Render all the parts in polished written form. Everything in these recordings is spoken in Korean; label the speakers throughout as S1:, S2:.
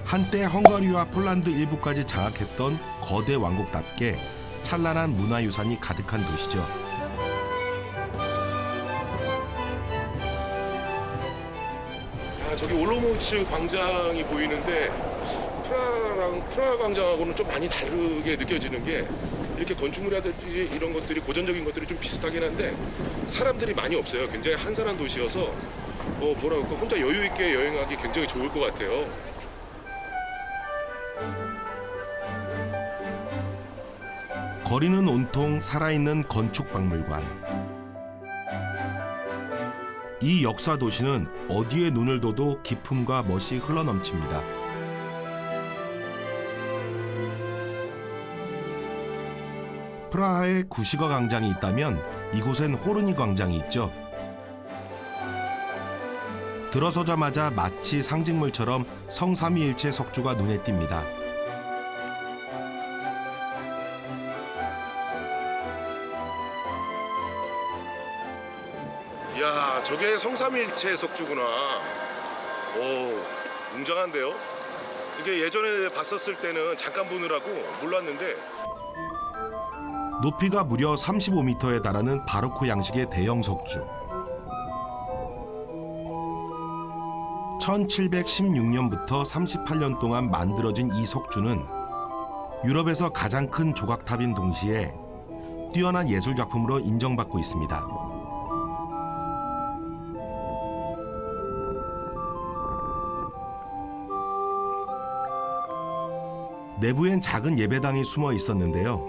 S1: 한때 헝가리와 폴란드 일부까지 장악했던 거대 왕국답게 찬란한 문화유산이 가득한 도시죠.
S2: 저기 올로모츠 광장이 보이는데 프라하 광장하고는 좀 많이 다르게 느껴지는 게 이렇게 건축물이라든지 이런 것들이 고전적인 것들이 좀 비슷하긴 한데 사람들이 많이 없어요. 굉장히 한산한 도시여서 뭐랄까 혼자 여유 있게 여행하기 굉장히 좋을 것 같아요.
S1: 거리는 온통 살아있는 건축박물관. 이 역사 도시는 어디에 눈을 둬도 기품과 멋이 흘러넘칩니다. 프라하에 구시거 광장이 있다면 이곳엔 호르니 광장이 있죠. 들어서자마자 마치 상징물처럼 성삼위일체 석주가 눈에 띕니다.
S2: 이야, 저게 성삼일체 석주구나. 오, 웅장한데요? 이게 예전에 봤었을 때는 잠깐 보느라고 몰랐는데
S1: 높이가 무려 35m에 달하는 바로크 양식의 대형 석주. 1716년부터 38년 동안 만들어진 이 석주는 유럽에서 가장 큰 조각탑인 동시에 뛰어난 예술작품으로 인정받고 있습니다. 내부엔 작은 예배당이 숨어 있었는데요.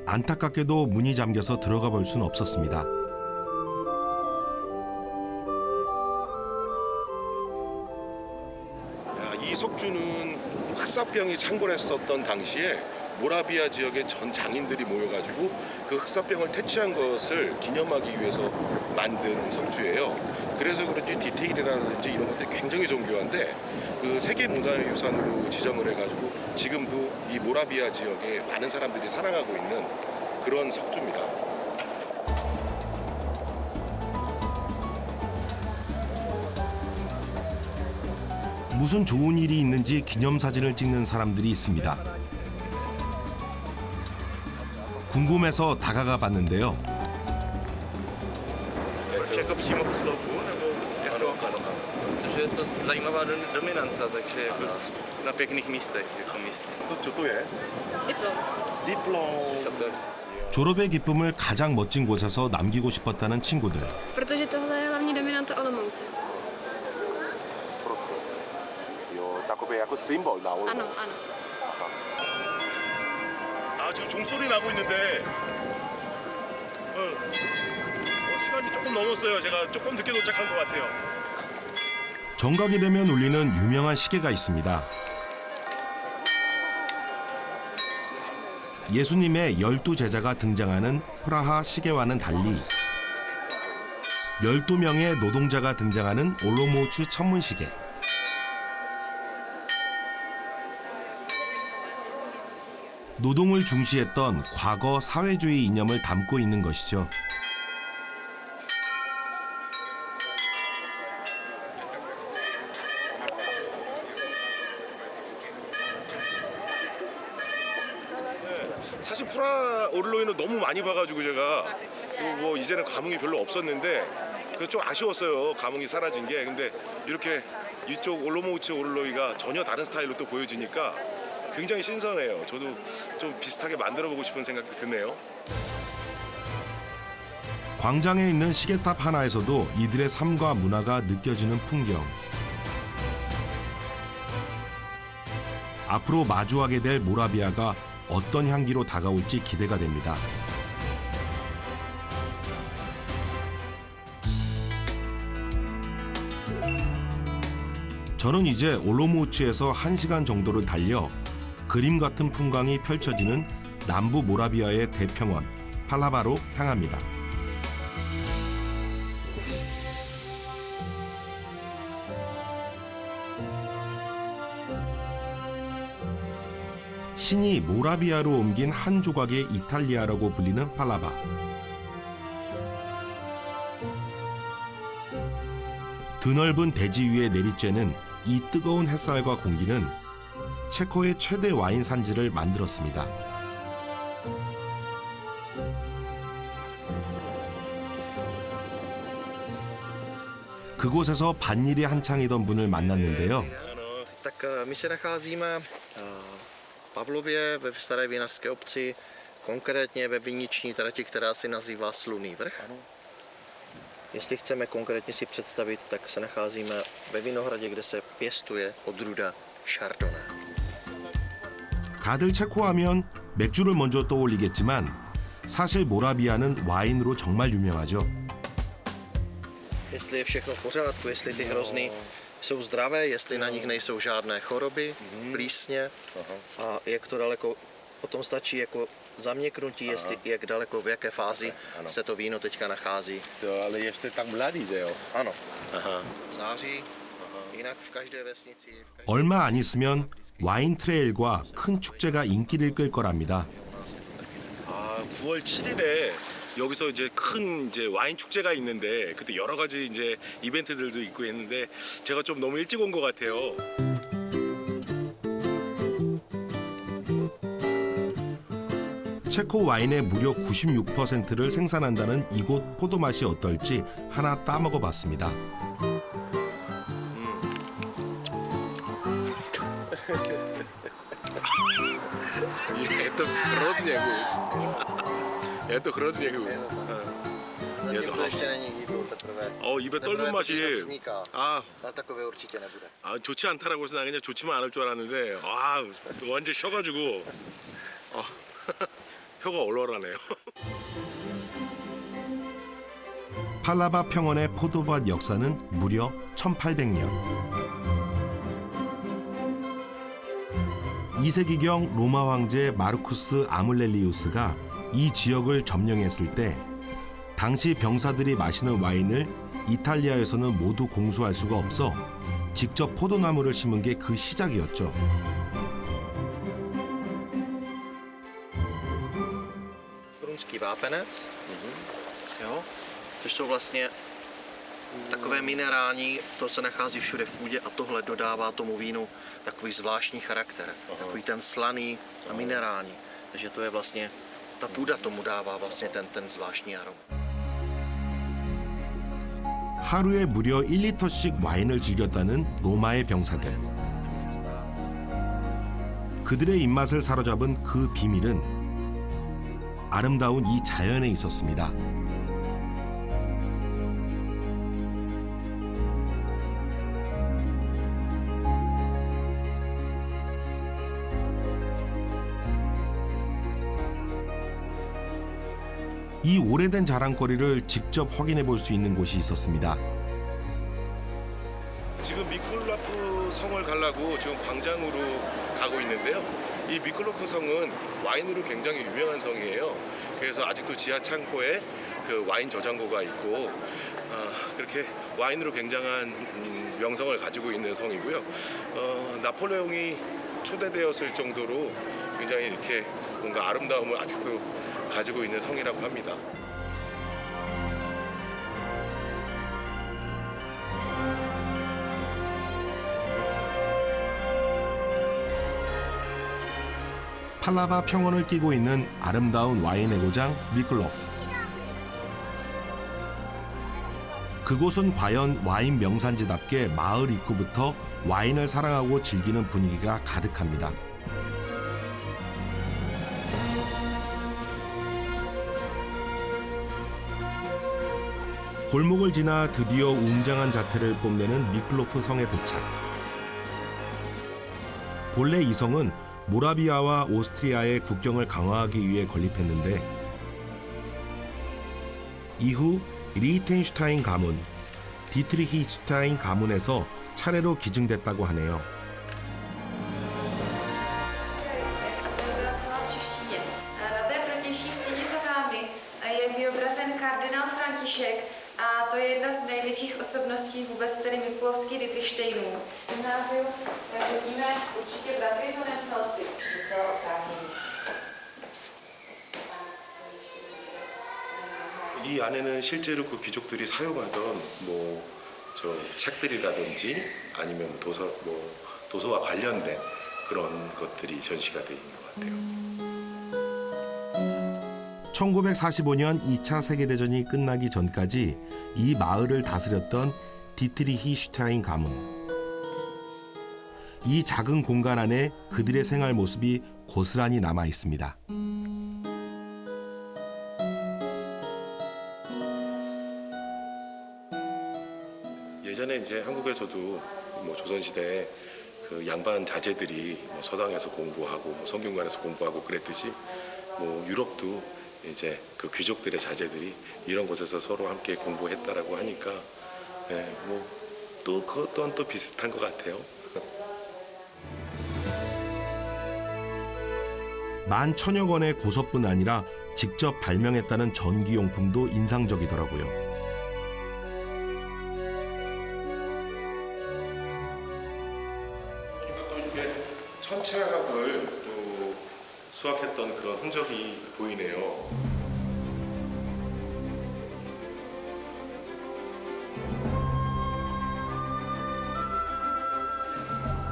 S1: 안타깝게도 문이 잠겨서 들어가 볼 수는 없었습니다.
S2: 이 석주는 흑사병이 창궐했었던 당시에 모라비아 지역의 전 장인들이 모여가지고 그 흑사병을 퇴치한 것을 기념하기 위해서 만든 석주예요. 그래서 그런지 디테일이라든지 이런 것들이 굉장히 정교한데 그 세계문화유산으로 지정을 해가지고 지금도 이 모라비아 지역에 많은 사람들이 사랑하고 있는 그런 석주입니다.
S1: 무슨 좋은 일이 있는지 기념사진을 찍는 사람들이 있습니다. 궁금해서 다가가 봤는데요.
S3: Jako přímo u sloupu, nebo jako, protože je to zajímavá dominanta, takže jako na pěkných místech, jako místně.
S2: 또 또 예?
S4: 디플롬.
S2: 디플롬.
S1: 졸업의 기쁨을 가장 멋진 곳에서 남기고 싶었다는 친구들.
S4: Protože tohle je hlavní dominanta Olomouce.
S2: 요, takový jako symbol na
S4: Ano, ano.
S2: 아, 지금 종소리 나고 있는데 시간이 조금 넘었어요. 제가 조금 늦게 도착한 것 같아요.
S1: 정각이 되면 울리는 유명한 시계가 있습니다. 예수님의 12제자가 등장하는 프라하 시계와는 달리 12명의 노동자가 등장하는 올로모츠 천문시계. 노동을 중시했던 과거 사회주의 이념을 담고 있는 것이죠.
S2: 사실 프라하 오를로이는 너무 많이 봐가지고 제가 뭐 이제는 감흥이 별로 없었는데 그래서 좀 아쉬웠어요. 감흥이 사라진 게. 근데 이렇게 이쪽 올로모우츠 오를로이가 전혀 다른 스타일로 또 보여지니까 굉장히 신선해요. 저도 좀 비슷하게 만들어보고 싶은 생각도 드네요.
S1: 광장에 있는 시계탑 하나에서도 이들의 삶과 문화가 느껴지는 풍경. 앞으로 마주하게 될 모라비아가 어떤 향기로 다가올지 기대가 됩니다. 저는 이제 올로모우츠에서 1시간 정도를 달려 그림 같은 풍광이 펼쳐지는 남부 모라비아의 대평원 팔라바로 향합니다. 신이 모라비아로 옮긴 한 조각의 이탈리아라고 불리는 팔라바. 드넓은 대지 위에 내리쬐는 이 뜨거운 햇살과 공기는 체코의 최대 와인 산지를 만들었습니다. 그곳에서 밭일이 한창이던 분을 만났는데요.
S5: Tak my se nacházíme v Pavlově ve staré vinařské obci, konkrétně ve viniční trati, která se nazývá Slunný vrch. Jestli chceme konkrétně si představit, tak se nacházíme ve vinohradě, kde se pěstuje odrůda Chardonnay.
S1: 다들 체코하면 맥주를 먼저 떠올리겠지만 사실 모라비아는 와인으로 정말 유명하죠.
S5: Jestli je všechno v pořádku, jestli ty hrozny jsou zdravé, jestli na nich nejsou žádné choroby, plísně a jak to daleko, potom stačí jako zaměknutí, jestli jak daleko, v jaké fázi se to víno teďka nachází.
S2: To ale ještě tak mladý, že jo?
S5: Ano, září, jinak v každé vesnici.
S1: 얼마 안 있으면 와인 트레일과 큰 축제가 인기를 끌 거랍니다.
S2: 아, 9월 7일에 여기서 이제 큰 이제 와인 축제가 있는데 그때 여러 가지 이제 이벤트들도 있고 했는데 제가 좀 너무 일찍 온 것 같아요.
S1: 체코 와인의 무려 96%를 생산한다는 이곳 포도 맛이 어떨지 하나 따먹어 봤습니다.
S2: Это сродняку. Это сродняку.
S5: Zatím to ještě není jídlo, teprve.
S2: 입에
S5: teprve
S2: 떫는
S5: to
S2: 맛이
S5: vzniká,
S2: 아,
S5: ale takové určitě nebude.
S2: 좋지 않다라고 해서 나 그냥 좋지만 않을 줄 알았는데 완전 쉬어가지고 혀가 얼얼하네요.
S1: 팔라바 평원의 포도밭 역사는 무려 1800년. 2세기경 로마 황제 마르쿠스 아물렐리우스가 이 지역을 점령했을 때 당시 병사들이 마시는 와인을 이탈리아에서는 모두 공수할 수가 없어 직접 포도나무를 심은 게 그 시작이었죠.
S5: Brunský vápenec, jo, což jsou vlastně takové minerální, to se nachází všude v půdě a tohle dodává tomu vínu takový zvláštní charakter, takový ten slaný a minerální. Takže to je vlastně, ta půda tomu dává vlastně ten zvláštní arom.
S1: 하루에 무려 1리터씩 와인을 즐겼다는 로마의 병사들. 그들의 입맛을 사로잡은 그 비밀은 아름다운 이 자연에 있었습니다. 이 오래된 자랑거리를 직접 확인해 볼 수 있는 곳이 있었습니다.
S2: 지금 미클로프 성을 가려고 지금 광장으로 가고 있는데요. 이 미클로프 성은 와인으로 굉장히 유명한 성이에요. 그래서 아직도 지하 창고에 그 와인 저장고가 있고 그렇게 와인으로 굉장한 명성을 가지고 있는 성이고요. 나폴레옹이 초대되었을 정도로 굉장히 이렇게 뭔가 아름다움을 아직도 가지고 있는 성이라고 합니다.
S1: 팔라바 평원을 끼고 있는 아름다운 와인의 고장 미클로프. 그곳은 과연 와인 명산지답게 마을 입구부터 와인을 사랑하고 즐기는 분위기가 가득합니다. 골목을 지나 드디어 웅장한 자태를 뽐내는 미클로프 성에 도착. 본래 이 성은 모라비아와 오스트리아의 국경을 강화하기 위해 건립했는데 이후 리히텐슈타인 가문, 디트리히슈타인 가문에서 차례로 기증됐다고 하네요.
S6: Byla celá v češtině. Na té protější stěně za vámi je vyobrazen kardinál František a to je jedna z největších osobností vůbec tedy mikulovských Dietrichsteinů. Gymnázium vidíme určitě bratry z Hohenfelsy, určitě zcela oprávnění.
S2: 이 안에는 실제로 그 귀족들이 사용하던 뭐 좀 책들이라든지 아니면 도서와 관련된 그런 것들이 전시가 되어 있는 것 같아요.
S1: 1945년 2차 세계대전이 끝나기 전까지 이 마을을 다스렸던 디트리히 슈타인 가문. 이 작은 공간 안에 그들의 생활 모습이 고스란히 남아 있습니다.
S2: 예전에 이제 한국에서도 조선시대에 그 양반 자제들이 서당에서 공부하고 성균관에서 공부하고 그랬듯이 유럽도 이제 그 귀족들의 자제들이 이런 곳에서 서로 함께 공부했다라고 하니까 또 그것 또한 또 비슷한 것 같아요.
S1: 11,000여 권의 고서뿐 아니라 직접 발명했다는 전기용품도 인상적이더라고요.
S2: 또 이렇게 천체학을 또 수학했던 그런 흔적이 보이네요.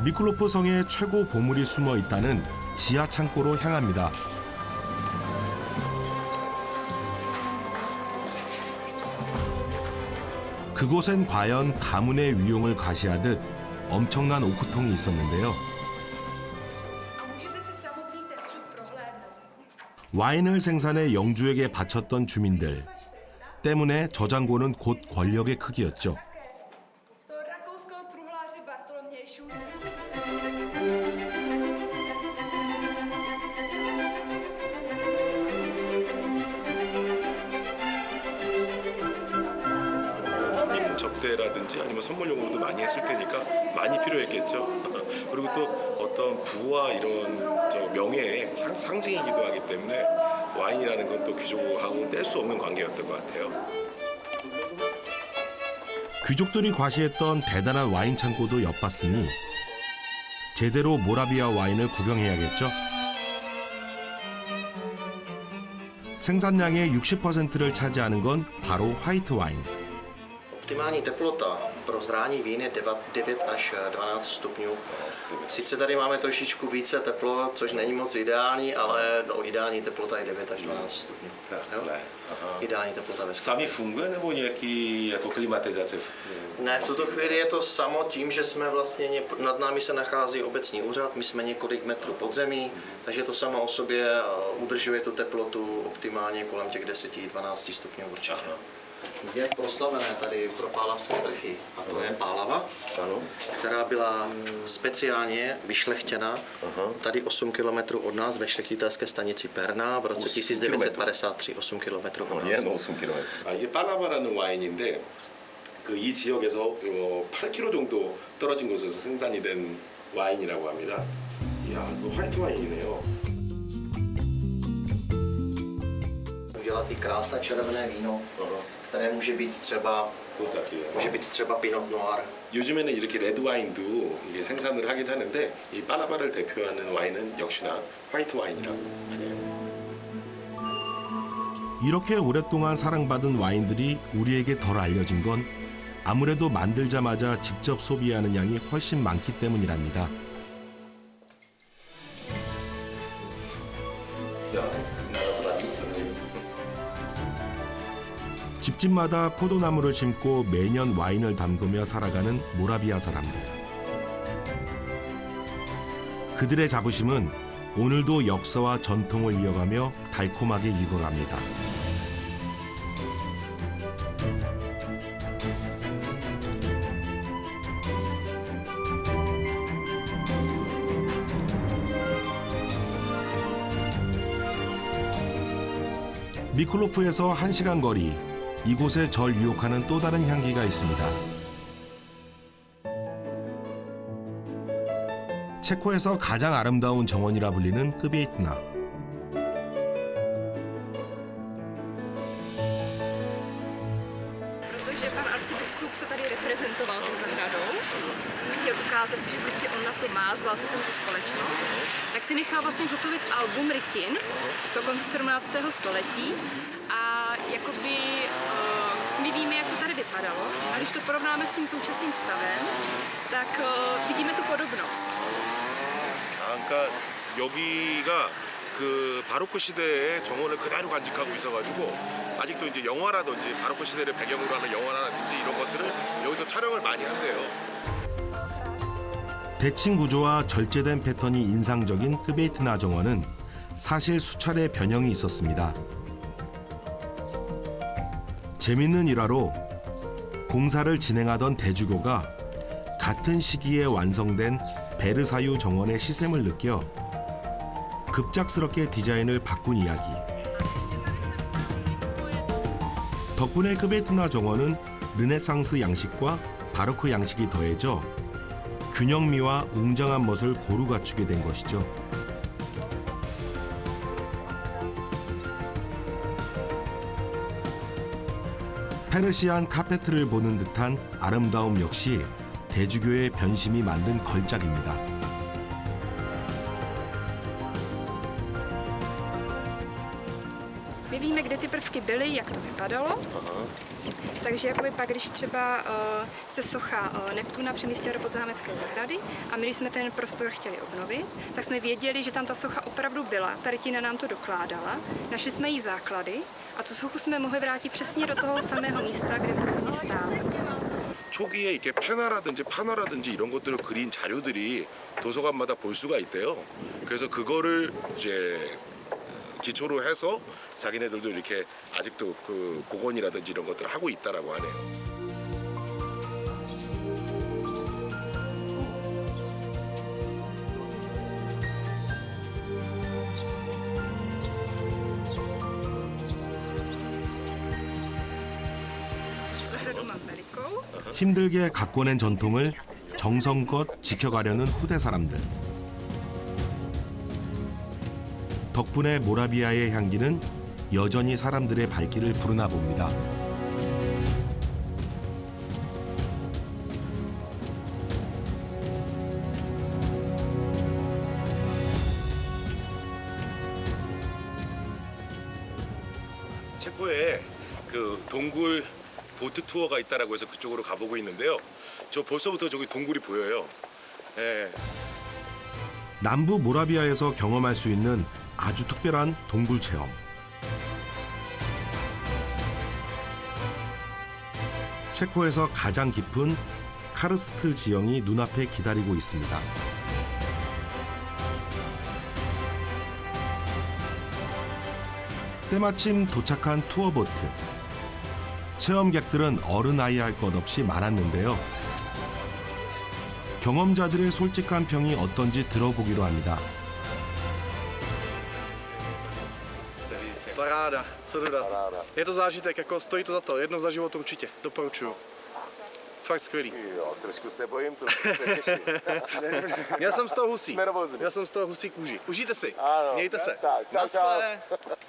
S1: 미클로프 성의 최고 보물이 숨어 있다는 지하 창고로 향합니다. 그곳엔 과연 가문의 위용을 과시하듯 엄청난 오크통이 있었는데요. 와인을 생산해 영주에게 바쳤던 주민들 때문에 저장고는 곧 권력의 크기였죠.
S2: 손님 접대라든지 아니면 선물용으로도 많이 했을 테니까 많이 필요했겠죠. 그리고 또 어떤 부와 이런 명예의 상징이기도 하기 때문에 와인이라는 건 또 귀족하고는 뗄 수 없는 관계였던 것 같아요.
S1: 귀족들이 과시했던 대단한 와인 창고도 엿봤으니 제대로 모라비아 와인을 구경해야겠죠. 생산량의 60%를 차지하는 건 바로 화이트 와인.
S5: Optimální teplota pro zrání vín je 9 až 12 stupňů. Sice tady máme trošičku více teplo, což není moc ideální, ale ideální teplota je 9 až 12 stupňů. Ideální teplota ve sklepě.
S2: Sami funguje nebo nějaký jako klimatizace?
S5: Ne, v tuto chvíli je to samo tím, že jsme vlastně, nad námi se nachází obecní úřad, my jsme několik metrů pod zemí, takže to samo o sobě udržuje tu teplotu optimálně kolem těch 10-12 stupňů určitě. Je proslavené tady pro pálavské vrchy, a to je pálava, která byla speciálně vyšlechtěna tady 8 km od nás ve šlechtitelské stanici Perna v roce 1953, 8 km od nás.
S2: 8 km. 이게 팔라바라는 와인인데 이 지역에서 8km 정도 떨어진 곳에서 생산이 된 와인이라고 합니다. 이야, 이거 화이트 와인이네요.
S5: Udělat i krásné červené víno, které může být třeba Pinot Noir.
S2: 요즘에는 이렇게 레드 와인도 이게 생산을 하긴 하는데 이 팔라바를 대표하는 와인은 역시나 화이트 와인이라고 하네요.
S1: 이렇게 오랫동안 사랑받은 와인들이 우리에게 덜 알려진 건 아무래도 만들자마자 직접 소비하는 양이 훨씬 많기 때문이랍니다. 집집마다 포도나무를 심고 매년 와인을 담그며 살아가는 모라비아 사람들. 그들의 자부심은 오늘도 역사와 전통을 이어가며 달콤하게 익어갑니다. 미클로프에서 1시간 거리, 이곳에 절 유혹하는 또 다른 향기가 있습니다. 체코에서 가장 아름다운 정원이라 불리는 끄비에트나.
S4: Protože pan arcibiskup se tady reprezentoval tou zahradou, chtěl ukázat, že prostě on na to má, zval si sem tu společnost, tak si nechal vlastně zhotovit album rytin z toho konce 17. století a jakoby my víme, jak to tady vypadalo. A když to porovnáme s tím současným stavem, tak vidíme tu podobnost.
S2: 그러니까 여기가 그 바로크 시대의 정원을 그대로 간직하고 있어가지고 아직도 이제 영화라든지 바로크 시대를 배경으로 하는 영화라든지 이런 것들을 여기서 촬영을 많이 한대요.
S1: 대칭 구조와 절제된 패턴이 인상적인 끄베이트나 정원은 사실 수차례 변형이 있었습니다. 재밌는 일화로 공사를 진행하던 대주교가 같은 시기에 완성된 베르사유 정원의 시샘을 느껴 급작스럽게 디자인을 바꾼 이야기. 덕분에 끄베이트나 정원은 르네상스 양식과 바로크 양식이 더해져 균형미와 웅장한 멋을 고루 갖추게 된 것이죠. 페르시안 카페트를 보는 듯한 아름다움 역시 대주교의 변심이 만든 걸작입니다.
S4: My víme, kde ty prvky byly, jak to vypadalo. Takže jakoby pak, když třeba se socha Neptuna přemístila do podzámecké zahrady a my, když jsme ten prostor chtěli obnovit, tak jsme věděli, že tam ta socha opravdu byla. Ta rytina nám to dokládala. Našli jsme jí základy a tu sochu jsme mohli vrátit přesně do toho samého místa, kde původně stála.
S2: 초기에 이렇게 판화라든지 이런 것들을 그린 자료들이 도서관마다 볼 수가 있대요. 그래서 그거를 이제 기초로 해서 자기네들도 이렇게 아직도 그 복원이라든지 이런 것들을 하고 있다라고 하네요.
S4: Zahradu mám velikou.
S1: 힘들게 가꿔낸 전통을 정성껏 지켜가려는 후대 사람들. 덕분에 모라비아의 향기는 여전히 사람들의 발길을 부르나 봅니다.
S2: 체코에 그 동굴 보트 투어가 있다라고 해서 그쪽으로 가보고 있는데요. 저 벌써부터 저기 동굴이 보여요. 예.
S1: 남부 모라비아에서 경험할 수 있는 아주 특별한 동굴 체험. 체코에서 가장 깊은 카르스트 지형이 눈앞에 기다리고 있습니다. 때마침 도착한 투어보트. 체험객들은 어른아이 할 것 없이 많았는데요. 경험자들의 솔직한 평이 어떤지 들어보기로 합니다.
S5: Paráda, co dodat. Je to zážitek, jako stojí to za to, jednou za život určitě, doporučuju. Fakt skvělý.
S2: Jo, trošku se bojím, trošku se těším.
S5: Já jsem z toho husí.
S2: nervózní.
S5: Já jsem z toho husí kůži. Užijte si.
S2: 아,
S5: Mějte se.
S2: 자,
S5: Naschle.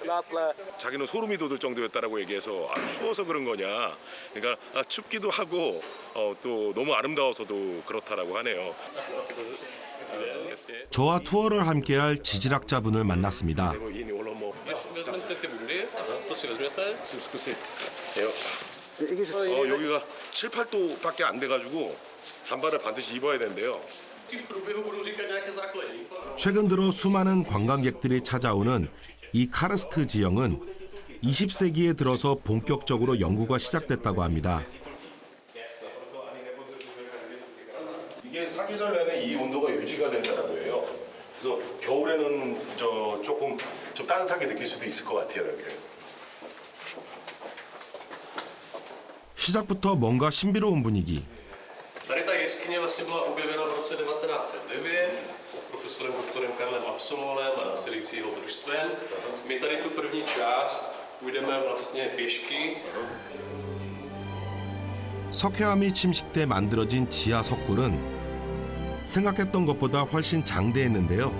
S2: 나슬레. 자기는 소름이 돋을 정도였다라고 얘기해서 아, 추워서 그런 거냐. 그러니까 아, 춥기도 하고 또 너무 아름다워서도 그렇다라고 하네요.
S1: 저와 투어를 함께할 지질학자분을 만났습니다.
S3: Vezměte ty bundy, to si vezměte.
S2: 요. 여기가 7, 8도밖에 안 돼가지고 잠바를 반드시 입어야 된대요.
S3: V průběhu budu říkat nějaké základní informace.
S1: 최근 들어 수많은 관광객들이 찾아오는 이 카르스트 지형은 20세기에 들어서 본격적으로 연구가 시작됐다고 합니다.
S2: 이게 사계절 내내 이 온도가 유지가 된다고 해요. 그래서 겨울에는 조금 좀 따뜻하게 느낄 수도 있을 것 같아요. 여기.
S1: 시작부터 뭔가 신비로운 분위기.
S3: Tady ta jeskyně vlastně byla objevena v roce 1909 profesorem doktorem Karlem Absololem a Silicího družstvem. My tady tu první část půjdeme vlastně pěšky.
S1: 석회암이 침식돼 만들어진 지하 석굴은 생각했던 것보다 훨씬 장대했는데요.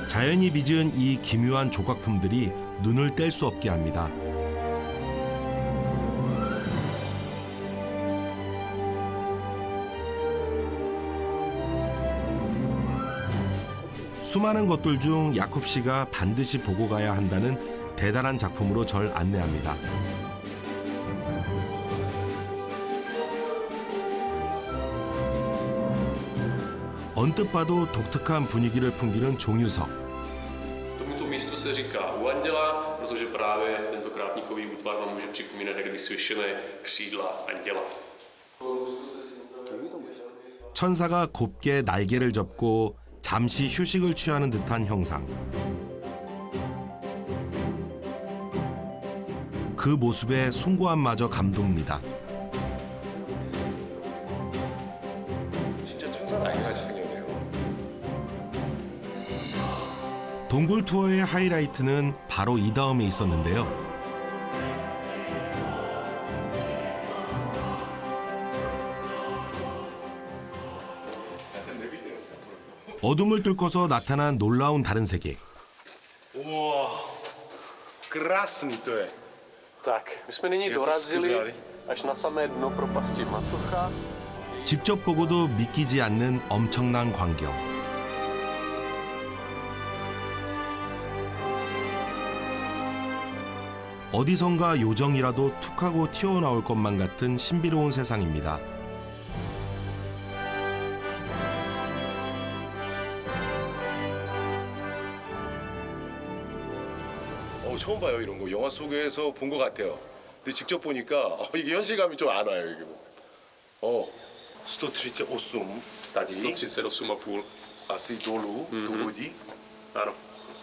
S1: 자연이 빚은 이 기묘한 조각품들이 눈을 뗄 수 없게 합니다. 수많은 것들 중 야쿱 씨가 반드시 보고 가야 한다는 대단한 작품으로 절 안내합니다. 언뜻 봐도 독특한 분위기를 풍기는 종유석.
S3: Tomuto místu se říká u anděla, protože právě tento krátníkový útvar vám může připomínat, jak kdysi vyšily křídla anděla.
S1: 천사가 곱게 날개를 접고 잠시 휴식을 취하는 듯한 형상. 그 모습에 숭고함마저 감동입니다.
S2: 진짜 천사 날개같이 생겼네요.
S1: 동굴 투어의 하이라이트는 바로 이 다음에 있었는데요. 어둠을 뚫고서 나타난 놀라운 다른 세계.
S2: 우와, krásný to je.
S3: Tak, my jsme nyní
S2: Je to
S3: dorazili
S2: skvělé.
S3: až na samé dno propasti Macocha.
S1: 직접 보고도 믿기지 않는 엄청난 광경. 어디선가 요정이라도 툭 하고 튀어나올 것만 같은 신비로운 세상입니다.
S2: 처음 봐요 이런 거. 영화 속에서 본 것 같아요. 근데 직접 보니까 이게 현실감이 좀 안 와요. 이게. 138 tady
S3: 138,5.
S2: asi dolů do vodí.
S3: Ano.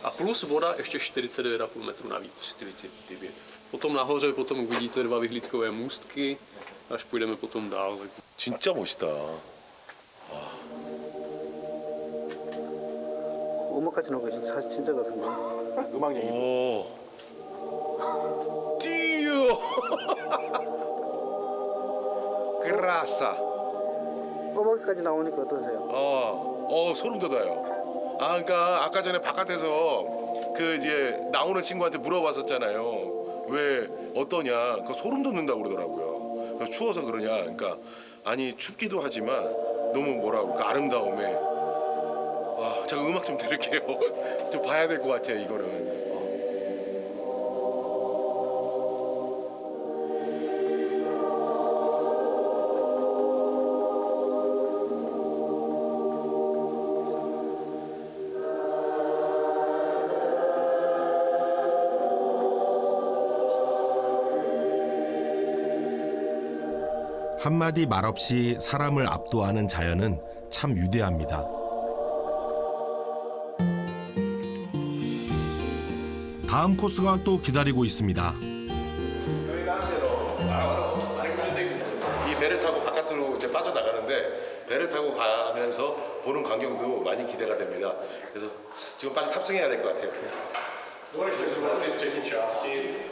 S3: A plus voda ještě 49,5 metrů navíc.
S2: 49.
S3: Potom nahoře potom uvidíte 2 vyhlídkové můstky, až půjdeme potom dál.
S2: 진짜 멋있다.
S7: 음악까지 나오고 사실 진짜 같은데.
S3: 음악 얘기.
S2: 오. 띠유. 그라사.
S7: 음악까지 나오니까 어떠세요?
S2: 소름 돋아요. 그러니까 아까 전에 바깥에서 그 이제 나오는 친구한테 물어봤었잖아요. 왜 어떠냐? 그 소름 돋는다고 그러더라고요. 그래서 추워서 그러냐? 그러니까 아니 춥기도 하지만 너무 뭐라고 그럴까 아름다움에. 제가 음악 좀 들을게요. 좀 봐야 될 것 같아요, 이거는.
S1: 한마디 말 없이 사람을 압도하는 자연은 참 위대합니다. 다음 코스가 또 기다리고 있습니다.
S2: 이 배를 타고 바깥으로 이제 빠져나가는데 배를 타고 가면서 보는 광경도 많이 기대가 됩니다. 그래서 지금 빨리 탑승해야 될 것 같아요.
S3: třetí části.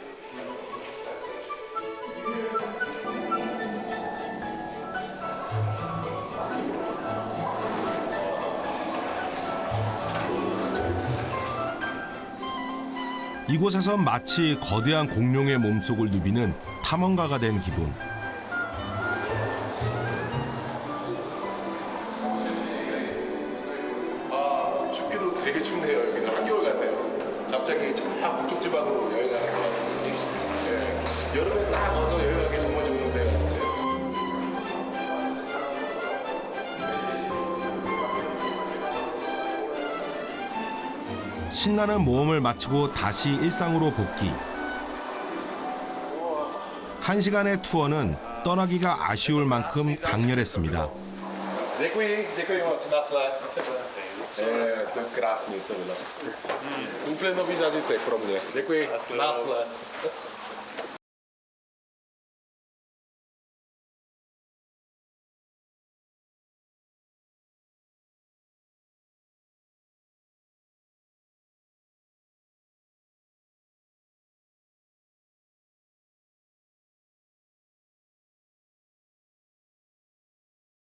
S1: 이곳에선 마치 거대한 공룡의 몸속을 누비는 탐험가가 된 기분.
S2: 춥기도 되게 춥네요. 여기는 한겨울 같아요. 갑자기 저 북쪽 지방으로 여행하는 것 같은지. 예. 여름에 딱 와서 여행하기 정말 좋은 데 같은데요.
S1: 신나는 모험을 마치고 다시 일상으로 복귀. 1시간의 투어는 떠나기가 아쉬울 만큼 강렬했습니다.
S2: Děkuji, děkuji moc, nasled. To je krásný to bylo. Úplně nový zážitek pro mě. Děkuji, nasled.